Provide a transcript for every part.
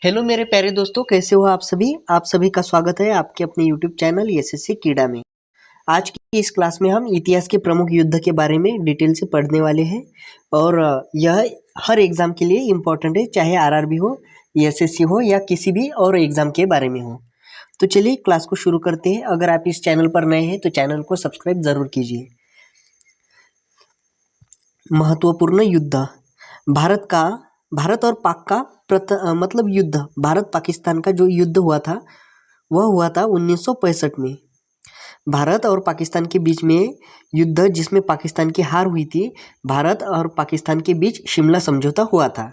Hello मेरे प्यारे दोस्तों, कैसे हो आप सभी का स्वागत है आपके अपने यूट्यूब चैनल एसएससी कीड़ा में। आज की इस क्लास में हम इतिहास के प्रमुख युद्ध के बारे में डिटेल से पढ़ने वाले हैं और यह हर एग्जाम के लिए इम्पोर्टेंट है, चाहे आरआरबी हो, एसएससी हो या किसी भी और एग्जाम के बारे में हो। तो चलिए क्लास को शुरू करते हैं। अगर आप इस चैनल पर नए हैं तो चैनल को सब्सक्राइब जरूर कीजिए। महत्वपूर्ण युद्ध। भारत और पाक का मतलब युद्ध, भारत पाकिस्तान का जो युद्ध हुआ था वह हुआ था 1965 में। भारत और पाकिस्तान के बीच में युद्ध जिसमें पाकिस्तान की हार हुई थी। भारत और पाकिस्तान के बीच शिमला समझौता हुआ था।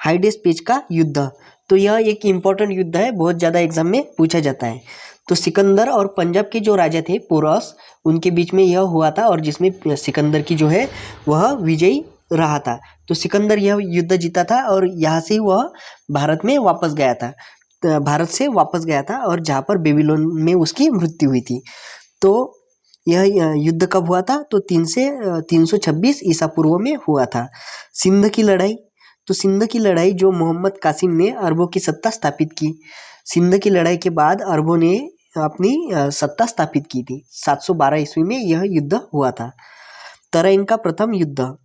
हाइडेस पेज का युद्ध, तो यह एक इम्पोर्टेंट युद्ध है, बहुत ज़्यादा एग्जाम में पूछा जाता है। तो सिकंदर और पंजाब के जो राजा थे पोरस, उनके बीच में यह हुआ था और जिसमें सिकंदर की जो है वह विजयी रहा था। तो सिकंदर यह युद्ध जीता था और यहाँ से वह भारत में वापस गया था, भारत से वापस गया था और जहाँ पर बेबीलोन में उसकी मृत्यु हुई थी। तो यह युद्ध कब हुआ था? तो 326 ईसा पूर्व में हुआ था। सिंध की लड़ाई, तो सिंध की लड़ाई जो मोहम्मद कासिम ने अरबों की सत्ता स्थापित की। सिंध की लड़ाई के बाद अरबों ने अपनी सत्ता स्थापित की थी। 712 ईस्वी में यह युद्ध हुआ था। तराइन का प्रथम युद्ध।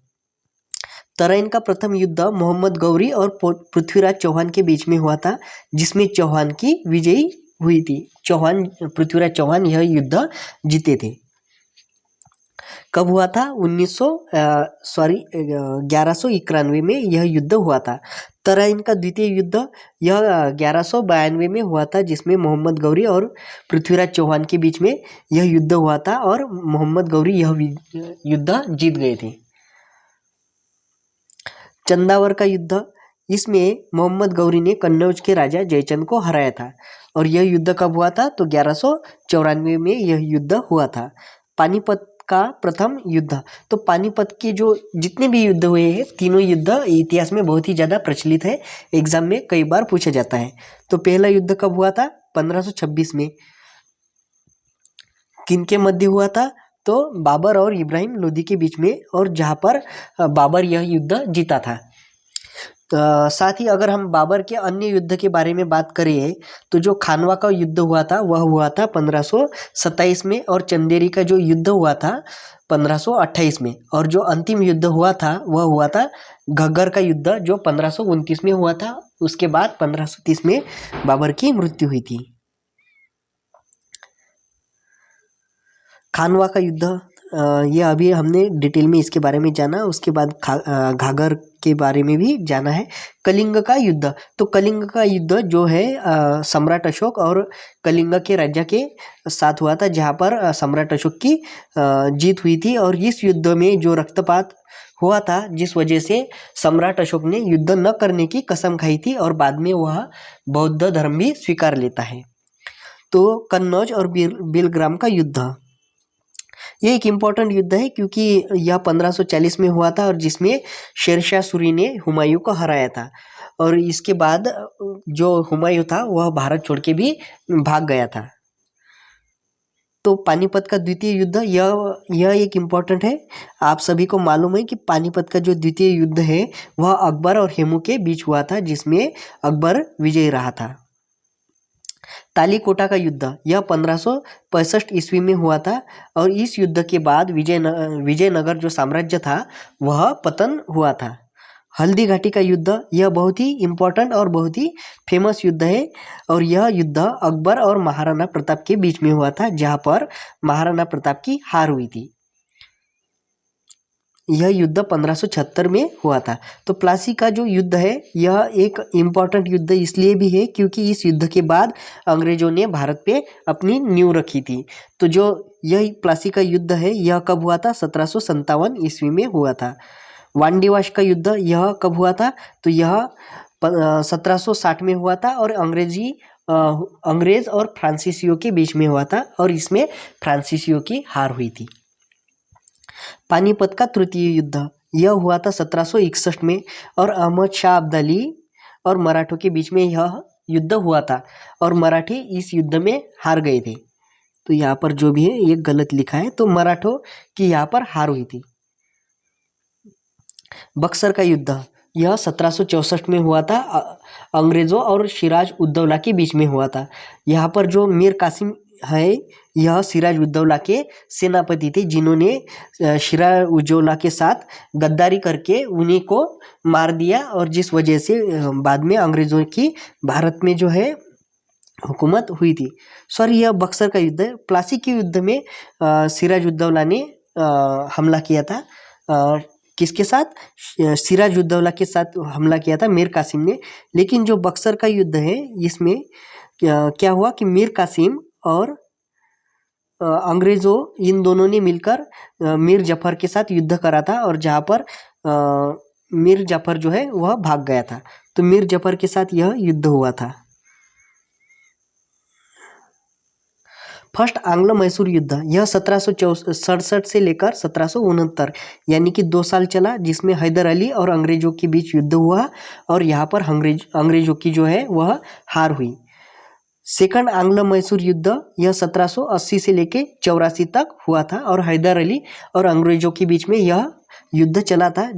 तराइन का प्रथम युद्ध मोहम्मद गौरी और पृथ्वीराज चौहान के बीच में हुआ था, जिसमें चौहान की विजयी हुई थी। पृथ्वीराज चौहान यह युद्ध जीते थे। कब हुआ था? 1191 में यह युद्ध हुआ था। तराइन का द्वितीय युद्ध यह 1192 में हुआ था, जिसमें मोहम्मद गौरी और पृथ्वीराज चौहान के बीच में यह युद्ध हुआ था और मोहम्मद गौरी यह युद्ध जीत गए थे। चंदावर का युद्ध, इसमें मोहम्मद गौरी ने कन्नौज के राजा जयचंद को हराया था और यह युद्ध कब हुआ था? तो 1194 में यह युद्ध हुआ था। पानीपत का प्रथम युद्ध, तो पानीपत के जो जितने भी युद्ध हुए हैं, तीनों युद्ध इतिहास में बहुत ही ज़्यादा प्रचलित है, एग्जाम में कई बार पूछा जाता है। तो पहला युद्ध कब हुआ था? 1526 में। किनके मध्य हुआ था? तो बाबर और इब्राहिम लोदी के बीच में, और जहाँ पर बाबर यह युद्ध जीता था। साथ ही अगर हम बाबर के अन्य युद्ध के बारे में बात करें तो जो खानवा का युद्ध हुआ था वह हुआ था 1527 में, और चंदेरी का जो युद्ध हुआ था 1528 में, और जो अंतिम युद्ध हुआ था वह हुआ था घग्गर का युद्ध जो 1529 में हुआ था। उसके बाद 1530 में बाबर की मृत्यु हुई थी। खानवा का युद्ध, ये अभी हमने डिटेल में इसके बारे में जाना, उसके बाद घाघर के बारे में भी जाना है। कलिंग का युद्ध, तो कलिंग का युद्ध जो है सम्राट अशोक और कलिंग के राजा के साथ हुआ था, जहाँ पर सम्राट अशोक की जीत हुई थी। और इस युद्ध में जो रक्तपात हुआ था, जिस वजह से सम्राट अशोक ने युद्ध न करने की कसम खाई थी और बाद में वह बौद्ध धर्म भी स्वीकार लेता है। तो कन्नौज और बिलग्राम का युद्ध, ये एक इम्पॉर्टेंट युद्ध है क्योंकि यह 1540 में हुआ था और जिसमें शेरशाह सूरी ने हुमायूं को हराया था। और इसके बाद जो हुमायूं था वह भारत छोड़ के भी भाग गया था। तो पानीपत का द्वितीय युद्ध, यह एक इम्पॉर्टेंट है। आप सभी को मालूम है कि पानीपत का जो द्वितीय युद्ध है वह अकबर और हेमू के बीच हुआ था, जिसमें अकबर विजयी रहा था। तालीकोटा का युद्ध, यह 1565 ईस्वी में हुआ था और इस युद्ध के बाद विजयनगर जो साम्राज्य था वह पतन हुआ था। हल्दी घाटी का युद्ध, यह बहुत ही इम्पोर्टेंट और बहुत ही फेमस युद्ध है और यह युद्ध अकबर और महाराणा प्रताप के बीच में हुआ था, जहाँ पर महाराणा प्रताप की हार हुई थी। यह युद्ध 1576 में हुआ था। तो प्लासी का जो युद्ध है यह एक इम्पॉर्टेंट युद्ध इसलिए भी है क्योंकि इस युद्ध के बाद अंग्रेजों ने भारत पे अपनी नींव रखी थी। तो जो यह प्लासी का युद्ध है यह कब हुआ था? 1757 ईस्वी में हुआ था। वांडीवाश का युद्ध यह कब हुआ था? तो यह 1760 में हुआ था और अंग्रेज और फ्रांसीसियों के बीच में हुआ था और इसमें फ्रांसीसियों की हार हुई थी। पानीपत का तृतीय युद्ध, यह हुआ था 1761 में और अहमद शाह अब्दाली और मराठों के बीच में यह युद्ध हुआ था और मराठी इस युद्ध में हार गए थे। तो यहाँ पर जो भी है ये गलत लिखा है, तो मराठों की यहाँ पर हार हुई थी। बक्सर का युद्ध, यह 1764 में हुआ था। अंग्रेज़ों और सिराज उद्दौला के बीच में हुआ था। यहाँ पर जो मीर कासिम है, यह सिराज उद्दौला के सेनापति थे, जिन्होंने सिराज उद्दौला के साथ गद्दारी करके उन्हीं को मार दिया, और जिस वजह से बाद में अंग्रेज़ों की भारत में जो है हुकूमत हुई थी। सॉरी, यह बक्सर का युद्ध है। प्लासी के युद्ध में सिराज उद्दौला ने हमला किया था। किसके साथ? सिराज उद्दौला के साथ हमला किया था मीर कासिम ने। लेकिन जो बक्सर का युद्ध है, इसमें क्या हुआ कि मीर कासिम और अंग्रेज़ों, इन दोनों ने मिलकर मीर जाफ़र के साथ युद्ध करा था, और जहाँ पर मीर जाफ़र जो है वह भाग गया था। तो मीर जाफ़र के साथ यह युद्ध हुआ था। फर्स्ट आंग्लो मैसूर युद्ध, यह 1767 से लेकर 1769 यानी कि 2 साल चला, जिसमें हैदर अली और अंग्रेज़ों के बीच युद्ध हुआ, और यहाँ पर अंग्रेज़ों की जो है वह हार हुई। सेकंड आंग्लो मैसूर युद्ध, यह 1780 से लेके 84 तक हुआ था, और हैदर अली और अंग्रेज़ों के बीच में यह युद्ध चला था,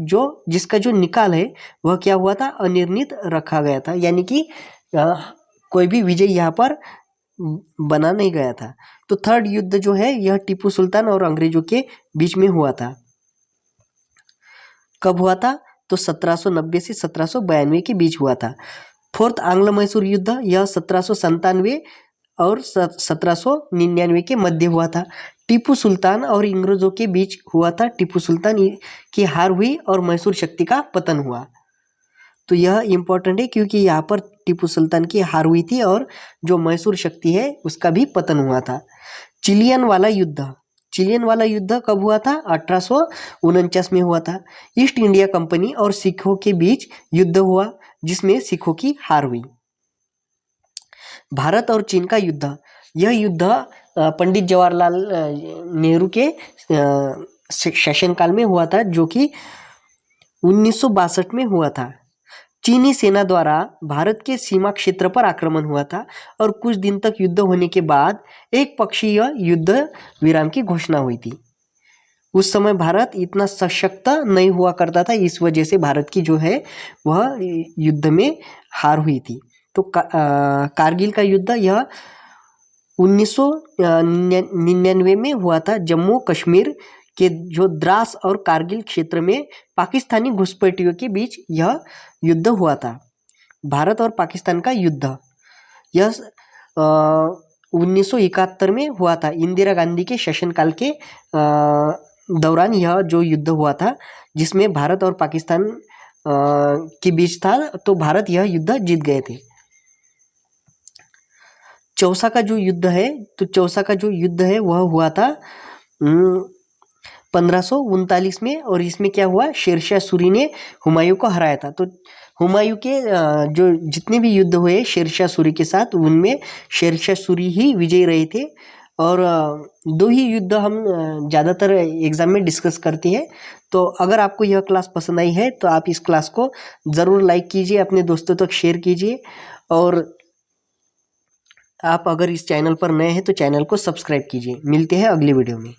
जिसका जो निकाल है वह क्या हुआ था? अनिर्णित रखा गया था, यानी कि कोई भी विजय यहाँ पर बना नहीं गया था। तो थर्ड युद्ध जो है, यह टीपू सुल्तान और अंग्रेज़ों के बीच में हुआ था। कब हुआ था? तो 1790 से 1792 के बीच हुआ था। फोर्थ आंग्लो मैसूर युद्ध, यह 1797 और 1799 के मध्य हुआ था। टीपू सुल्तान और अंग्रेज़ों के बीच हुआ था। टीपू सुल्तान की हार हुई और मैसूर शक्ति का पतन हुआ। तो यह इम्पोर्टेंट है, क्योंकि यहाँ पर टीपू सुल्तान की हार हुई थी और जो मैसूर शक्ति है उसका भी पतन हुआ था। चिलियन वाला युद्ध, चिलियन वाला युद्ध कब हुआ था? 1849 में हुआ था। ईस्ट इंडिया कंपनी और सिखों के बीच युद्ध हुआ, जिसमें सिखों की हार हुई। भारत और चीन का युद्ध, यह युद्ध पंडित जवाहरलाल नेहरू के शासनकाल में हुआ था, जो कि 1962 में हुआ था। चीनी सेना द्वारा भारत के सीमा क्षेत्र पर आक्रमण हुआ था, और कुछ दिन तक युद्ध होने के बाद एक पक्षीय युद्ध विराम की घोषणा हुई थी। उस समय भारत इतना सशक्त नहीं हुआ करता था, इस वजह से भारत की जो है वह युद्ध में हार हुई थी। तो कारगिल का युद्ध, यह 1999 में हुआ था। जम्मू कश्मीर के जो द्रास और कारगिल क्षेत्र में पाकिस्तानी घुसपैठियों के बीच यह युद्ध हुआ था। भारत और पाकिस्तान का युद्ध, यह 1971 में हुआ था। इंदिरा गांधी के शासनकाल के दौरान यह जो युद्ध हुआ था, जिसमें भारत और पाकिस्तान के बीच था, तो भारत यह युद्ध जीत गए थे। चौसा का जो युद्ध है, तो चौसा का जो युद्ध है वह हुआ था 1539 में, और इसमें क्या हुआ? शेरशाह सूरी ने हुमायूं को हराया था। तो हुमायूं के जो जितने भी युद्ध हुए शेरशाह सूरी के साथ, उनमें शेरशाह सूरी ही विजयी रहे थे। और 2 ही युद्ध हम ज़्यादातर एग्ज़ाम में डिस्कस करते हैं। तो अगर आपको यह क्लास पसंद आई है तो आप इस क्लास को ज़रूर लाइक कीजिए, अपने दोस्तों तक शेयर कीजिए, और आप अगर इस चैनल पर नए हैं तो चैनल को सब्सक्राइब कीजिए। मिलते हैं अगली वीडियो में।